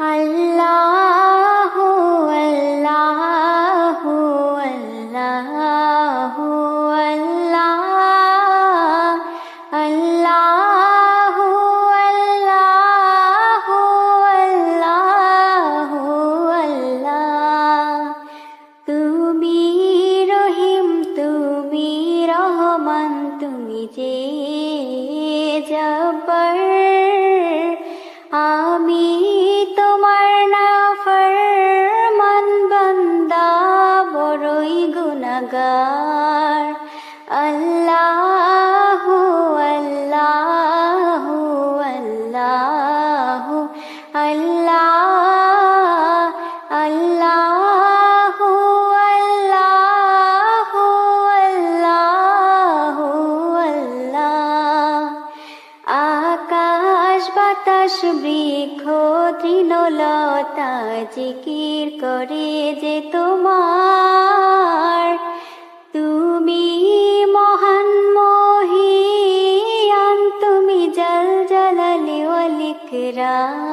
আল্লাহু আল্লাহু আল্লাহু আল্লাহ আল্লাহু আল্লাহু আল্লাহু আল্লাহ তুমি রহিম তুমি রহমান তুমি যে জব্বার আমি তোমার নাফরমান বান্দা বড়ই গুনাহগার আল্লাহু আল্লাহু আল্লাহু আল্লাহ আল্লাহু আল্লাহু আল্লাহু আল্লাহ আকাশ বাতাস বৃক্ষ তৃণলতা জিকির করে যে তোমার তুমি মহান মহিয়ান তুমি জল জলালি ওয়াল ইকরাম